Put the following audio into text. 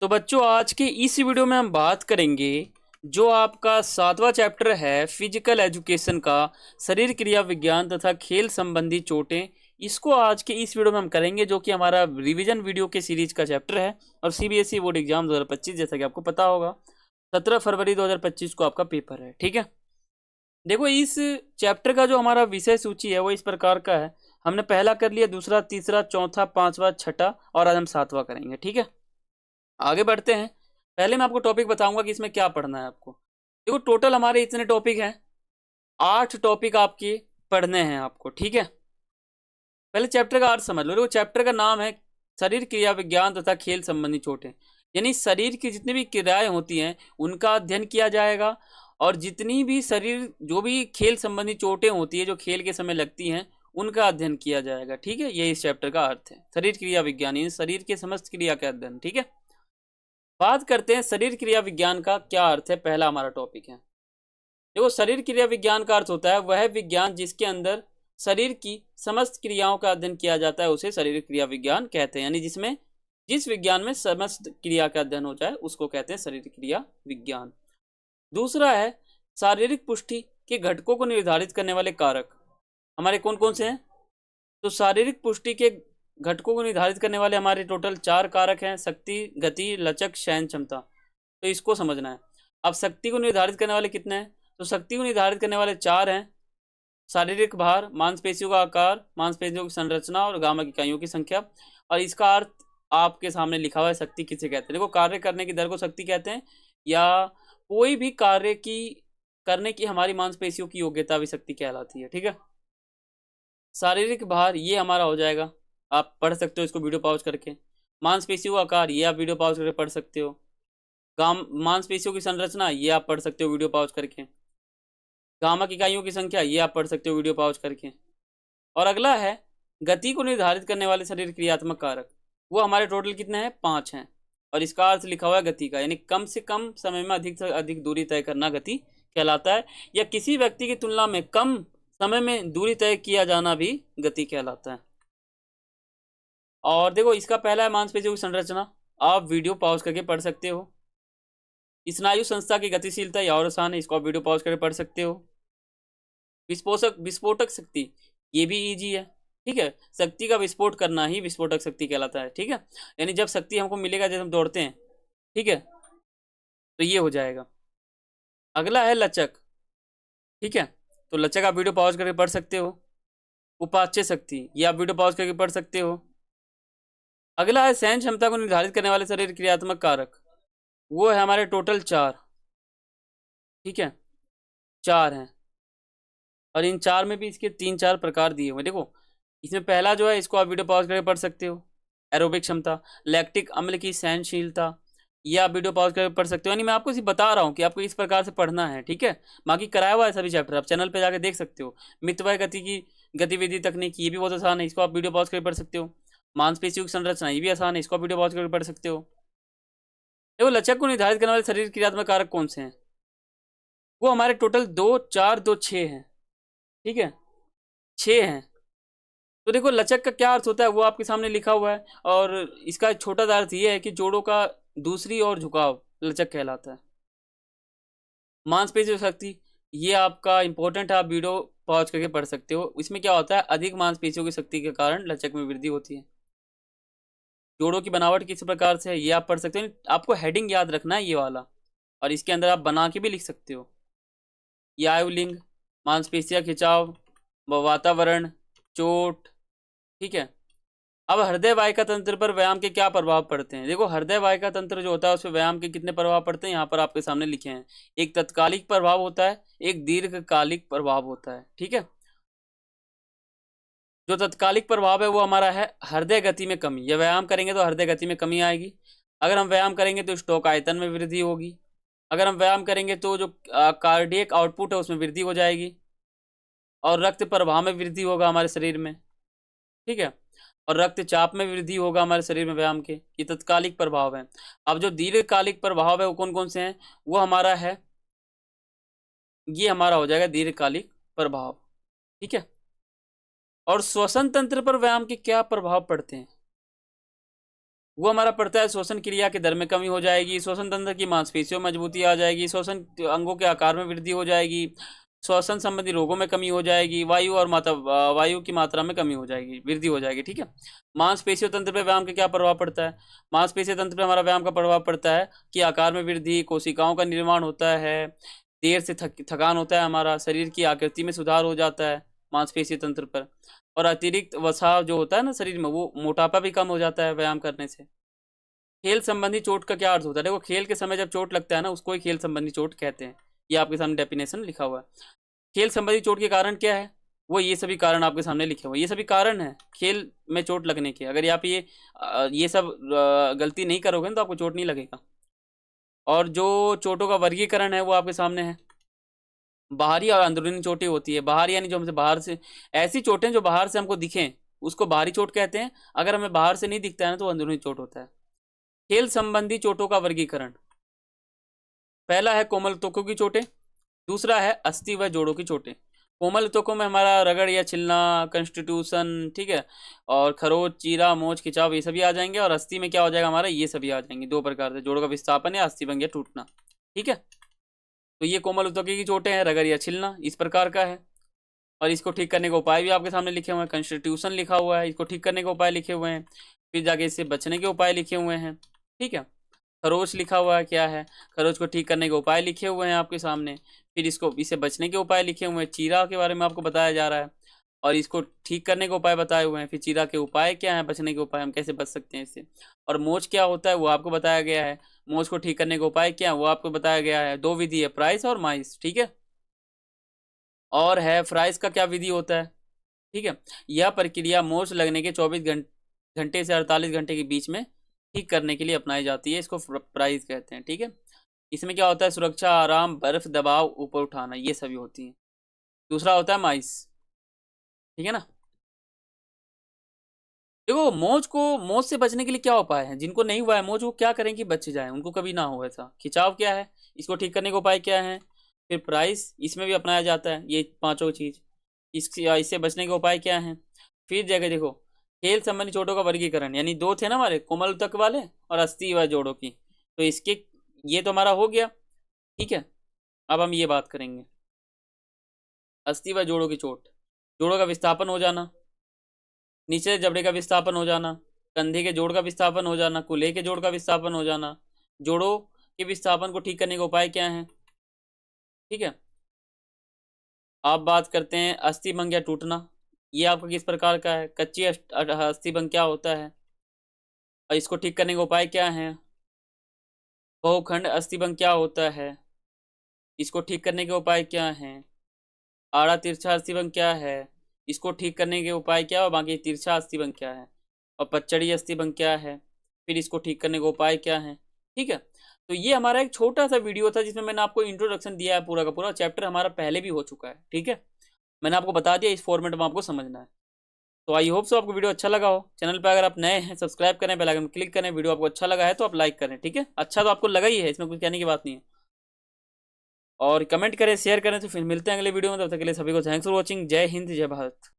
तो बच्चों आज के इस वीडियो में हम बात करेंगे जो आपका 7वां चैप्टर है फिजिकल एजुकेशन का शरीर क्रिया विज्ञान तथा खेल संबंधी चोटें। इसको आज के इस वीडियो में हम करेंगे जो कि हमारा रिवीजन वीडियो के सीरीज का चैप्टर है और सीबीएसई बोर्ड एग्जाम 2025 जैसा कि आपको पता होगा 17 फरवरी 2025 को आपका पेपर है। ठीक है, देखो इस चैप्टर का जो हमारा विषय सूची है वो इस प्रकार का है। हमने पहला कर लिया, दूसरा, तीसरा, चौथा, पांचवा, छठा और आज हम 7वां करेंगे। ठीक है, आगे बढ़ते हैं। पहले मैं आपको टॉपिक बताऊंगा कि इसमें क्या पढ़ना है आपको। देखो टोटल हमारे इतने टॉपिक हैं, 8 टॉपिक आपके पढ़ने हैं आपको। ठीक है, पहले चैप्टर का अर्थ समझ लो। देखो चैप्टर का नाम है शरीर क्रिया विज्ञान तथा खेल संबंधी चोटें, यानी शरीर की जितनी भी क्रियाएं होती हैं उनका अध्ययन किया जाएगा और जितनी भी शरीर जो भी खेल संबंधी चोटें होती है जो खेल के समय लगती हैं उनका अध्ययन किया जाएगा। ठीक है, ये इस चैप्टर का अर्थ है, शरीर क्रिया विज्ञान यानी शरीर के समस्त क्रिया का अध्ययन। ठीक है, बात करते हैं शरीर क्रिया विज्ञान का क्या अर्थ है। पहला हमारा टॉपिक है, देखो शरीर क्रिया विज्ञान का अर्थ होता है वह विज्ञान जिसके अंदर शरीर की समस्त क्रियाओं का अध्ययन किया जाता है उसे शरीर क्रिया विज्ञान कहते हैं, यानी जिस विज्ञान में समस्त क्रिया का अध्ययन हो जाए उसको कहते हैं शरीर क्रिया विज्ञान। दूसरा है शारीरिक पुष्टि के घटकों को निर्धारित करने वाले कारक हमारे कौन कौन से हैं। तो शारीरिक पुष्टि के घटकों को निर्धारित करने वाले हमारे टोटल 4 कारक हैं, शक्ति, गति, लचक, सहन क्षमता। तो इसको समझना है। अब शक्ति को निर्धारित करने वाले कितने हैं, तो शक्ति को निर्धारित करने वाले 4 हैं, शारीरिक भार, मांसपेशियों का आकार, मांसपेशियों की संरचना और गामक इकाइयों की संख्या। और इसका अर्थ आपके सामने लिखा हुआ है, शक्ति किसे कहते हैं। देखो कार्य करने की दर को शक्ति कहते हैं, या कोई भी कार्य की करने की हमारी मांसपेशियों की योग्यता भी शक्ति कहलाती है। ठीक है, शारीरिक भार ये हमारा हो जाएगा, आप पढ़ सकते हो इसको वीडियो पॉज करके। मांसपेशियों का आकार ये आप वीडियो पॉज करके पढ़ सकते हो। मांसपेशियों की संरचना ये आप पढ़ सकते हो वीडियो पॉज करके। गामक इकाइयों की संख्या ये आप पढ़ सकते हो वीडियो पॉज करके। और अगला है गति को निर्धारित करने वाले शरीर क्रियात्मक कारक, वो हमारे टोटल कितने हैं, 5 हैं। और इसका अर्थ लिखा हुआ है गति का, यानी कम से कम समय में अधिक से अधिक दूरी तय करना गति कहलाता है, या किसी व्यक्ति की तुलना में कम समय में दूरी तय किया जाना भी गति कहलाता है। और देखो इसका पहला है मांसपेशियों की संरचना, आप वीडियो पॉज करके पढ़ सकते हो। स्नायु संस्था की गतिशीलता या और आसान है, इसको आप वीडियो पॉज करके पढ़ सकते हो। विस्फोटक शक्ति ये भी इजी है। ठीक है, शक्ति का विस्फोट करना ही विस्फोटक शक्ति कहलाता है। ठीक है, यानी जब शक्ति हमको मिलेगा जब हम दौड़ते हैं, ठीक है, तो ये हो जाएगा। अगला है लचक। ठीक है, तो लचक आप वीडियो पॉज करके पढ़ सकते हो। उपाच्य शक्ति ये आप वीडियो पॉज करके पढ़ सकते हो। अगला है सहन क्षमता को निर्धारित करने वाले शरीर क्रियात्मक कारक, वो है हमारे टोटल 4। ठीक है, 4 हैं और इन 4 में भी इसके 3-4 प्रकार दिए हुए। देखो इसमें पहला जो है इसको आप वीडियो पॉज करके पढ़ सकते हो, एरोबिक क्षमता। लैक्टिक अम्ल की सहनशीलता ये आप वीडियो पॉज करके पढ़ सकते हो, यानी मैं आपको इसी बता रहा हूँ कि आपको इस प्रकार से पढ़ना है। ठीक है, बाकी कराया हुआ है सभी चैप्टर, आप चैनल पे जाके देख सकते हो। मितव्यय गति की गतिविधि तकनीक ये भी बहुत आसान है, इसको आप वीडियो पॉज करके पढ़ सकते हो। मांसपेशियों की संरचना ये भी आसान है, इसको आप वीडियो पॉज करके पढ़ सकते हो। देखो लचक को निर्धारित करने वाले शरीर क्रियात्मक कारक कौन से हैं, वो हमारे टोटल 2, 4, 2, 6 हैं। ठीक है, 6 हैं। तो देखो लचक का क्या अर्थ होता है वो आपके सामने लिखा हुआ है, और इसका छोटा सा अर्थ ये है कि जोड़ों का दूसरी ओर झुकाव लचक कहलाता है। मांसपेशियों की शक्ति ये आपका इंपॉर्टेंट है, आप वीडियो पॉज करके पढ़ सकते हो। इसमें क्या होता है, अधिक मांसपेशियों की शक्ति के कारण लचक में वृद्धि होती है। जोड़ों की बनावट किस प्रकार से है ये आप पढ़ सकते हो, आपको हेडिंग याद रखना है ये वाला, और इसके अंदर आप बना के भी लिख सकते हो। ये आयुलिंग, मांसपेशियां खिंचाव, वातावरण, चोट। ठीक है, अब हृदय वाहिका तंत्र पर व्यायाम के क्या प्रभाव पड़ते हैं। देखो हृदय वाहिका तंत्र जो होता है उस पर व्यायाम के कितने प्रभाव पड़ते हैं यहाँ पर आपके सामने लिखे हैं। एक तत्कालिक प्रभाव होता है, एक दीर्घकालिक प्रभाव होता है। ठीक है, जो तत्कालिक प्रभाव है वो हमारा है हृदय गति में कमी, या व्यायाम करेंगे तो हृदय गति में कमी आएगी। अगर हम व्यायाम करेंगे तो स्टोक आयतन में वृद्धि होगी। अगर हम व्यायाम करेंगे तो जो कार्डियक आउटपुट है उसमें वृद्धि हो जाएगी, और रक्त प्रवाह में वृद्धि होगा हमारे शरीर में। ठीक है, और रक्तचाप में वृद्धि होगा हमारे शरीर में व्यायाम के। ये तत्कालिक प्रभाव है। अब जो दीर्घकालिक प्रभाव है वो कौन कौन से हैं, वो हमारा है, ये हमारा हो जाएगा दीर्घकालिक प्रभाव। ठीक है, और श्वसन तंत्र पर व्यायाम के क्या प्रभाव पड़ते हैं। वो हमारा पड़ता है श्वसन क्रिया के दर में कमी हो जाएगी, श्वसन तंत्र की मांसपेशियों में मजबूती आ जाएगी, श्वसन अंगों के आकार में वृद्धि हो जाएगी, श्वसन संबंधी रोगों में कमी हो जाएगी, वायु की मात्रा में कमी हो जाएगी, वृद्धि हो जाएगी। ठीक है। मांसपेशियों तंत्र पे व्यायाम का क्या प्रभाव पड़ता है? मांसपेशियों तंत्र पे हमारा व्यायाम का प्रभाव पड़ता है कि आकार में वृद्धि, कोशिकाओं का निर्माण होता है, देर से थकान होता है, हमारा शरीर की आकृति में सुधार हो जाता है मांसपेशीय तंत्र पर, और अतिरिक्त वसा जो होता है ना शरीर में, वो मोटापा भी कम हो जाता है व्यायाम करने से। खेल संबंधी चोट का क्या अर्थ होता है? देखो, खेल के समय जब चोट लगता है ना, उसको ही खेल संबंधी चोट कहते हैं। ये आपके सामने डेफिनेशन लिखा हुआ है। खेल संबंधी चोट के कारण क्या है? वो ये सभी कारण आपके सामने लिखे हुए हैं। ये सभी कारण है खेल में चोट लगने के। अगर आप ये सब गलती नहीं करोगे ना, तो आपको चोट नहीं लगेगा। और जो चोटों का वर्गीकरण है वो आपके सामने है। बाहरी और अंदरूनी चोटें होती है। बाहरी यानी जो हमसे बाहर से, ऐसी चोटें जो बाहर से हमको दिखें, उसको बाहरी चोट कहते हैं। अगर हमें बाहर से नहीं दिखता है ना, तो अंदरूनी चोट होता है। खेल संबंधी चोटों का वर्गीकरण, पहला है कोमल त्वकों की चोटें, दूसरा है अस्थि व जोड़ों की चोटें। कोमल त्वकों में हमारा रगड़ या छिलना, कंस्टिट्यूशन, ठीक है, और खरोच, चीरा, मोच, खिंचाव, ये सभी आ जाएंगे। और अस्थि में क्या हो जाएगा हमारा? ये सभी आ जाएंगे। दो प्रकार से, जोड़ों का विस्थापन या अस्थिभंग या टूटना। ठीक है। तो ये कोमल त्वक की चोटें हैं, रगड़ या छिलना इस प्रकार का है। और इसको ठीक करने के उपाय भी आपके सामने लिखे हुए हैं। कंस्टिट्यूशन लिखा हुआ है, इसको ठीक करने के उपाय लिखे हुए हैं, फिर जाके इससे बचने के उपाय लिखे हुए हैं। ठीक है। खरोच लिखा हुआ है, क्या है? खरोच को ठीक करने के उपाय लिखे हुए हैं आपके सामने, फिर इससे बचने के उपाय लिखे हुए हैं। चीरा के बारे में आपको बताया जा रहा है, और इसको ठीक करने के उपाय बताए हुए हैं। फिर चीरा के उपाय क्या है, बचने के उपाय, हम कैसे बच सकते हैं इससे। और मोच क्या होता है वो आपको बताया गया है। मोच को ठीक करने के उपाय क्या है वो आपको बताया गया है। दो विधि है, प्राइस और माइस। ठीक है। और है फ्राइस का क्या विधि होता है। ठीक है। यह प्रक्रिया मोच लगने के 24 घंटे से 48 घंटे के बीच में ठीक करने के लिए अपनाई जाती है। इसको प्राइस कहते हैं। ठीक है। इसमें क्या होता है? सुरक्षा, आराम, बर्फ, दबाव, ऊपर उठाना, ये सभी होती हैं। दूसरा होता है माइस। ठीक है ना। देखो, मोच से बचने के लिए क्या उपाय है? जिनको नहीं हुआ है मोच, वो क्या करें कि बच जाए, उनको कभी ना हो ऐसा। खिंचाव क्या है? इसको ठीक करने के उपाय क्या है? फिर प्राइस, इसमें भी अपनाया जाता है ये पांचों चीज। इससे बचने के उपाय क्या हैं? फिर जगह देखो, खेल संबंधी चोटों का वर्गीकरण, यानी दो थे ना हमारे, कोमल तक वाले और अस्थि व जोड़ों की। तो इसके, ये तो हमारा हो गया। ठीक है। अब हम ये बात करेंगे, अस्थि व जोड़ों की चोट। जोड़ों का विस्थापन हो जाना, नीचे जबड़े का विस्थापन हो जाना, कंधे के जोड़ का विस्थापन हो जाना, कूल्हे के जोड़ का विस्थापन हो जाना। जोड़ों के विस्थापन को ठीक करने के उपाय क्या हैं? ठीक है। आप बात करते हैं अस्थिभंग या टूटना। ये आपका किस प्रकार का है? कच्ची अस्थिभंग क्या होता है और इसको ठीक करने के उपाय क्या हैं? बहुखंड अस्थिभंग क्या होता है, इसको ठीक करने के उपाय क्या हैं? आड़ा तिरछा अस्थिभंग क्या है, इसको ठीक करने के उपाय क्या है? और बाकी तिरछा अस्थिभंग क्या है? और पचड़ी अस्थिभंग क्या है, फिर इसको ठीक करने के उपाय क्या है? ठीक है। तो ये हमारा एक छोटा सा वीडियो था, जिसमें मैंने आपको इंट्रोडक्शन दिया है। पूरा का पूरा चैप्टर हमारा पहले भी हो चुका है। ठीक है। मैंने आपको बता दिया, इस फॉर्मेट में आपको समझना है। तो आई होप सो आपको वीडियो अच्छा लगा हो। चैनल पे अगर आप नए हैं, सब्सक्राइब करें, बेल आइकन क्लिक करें। वीडियो आपको अच्छा लगा है तो आप लाइक करें। ठीक है। अच्छा तो आपको लगा ही है, इसमें कुछ कहने की बात नहीं है। और कमेंट करें, शेयर करें। तो फिर मिलते हैं अगले वीडियो में। तब तक के लिए सभी को थैंक्स फॉर वॉचिंग। जय हिंद, जय भारत।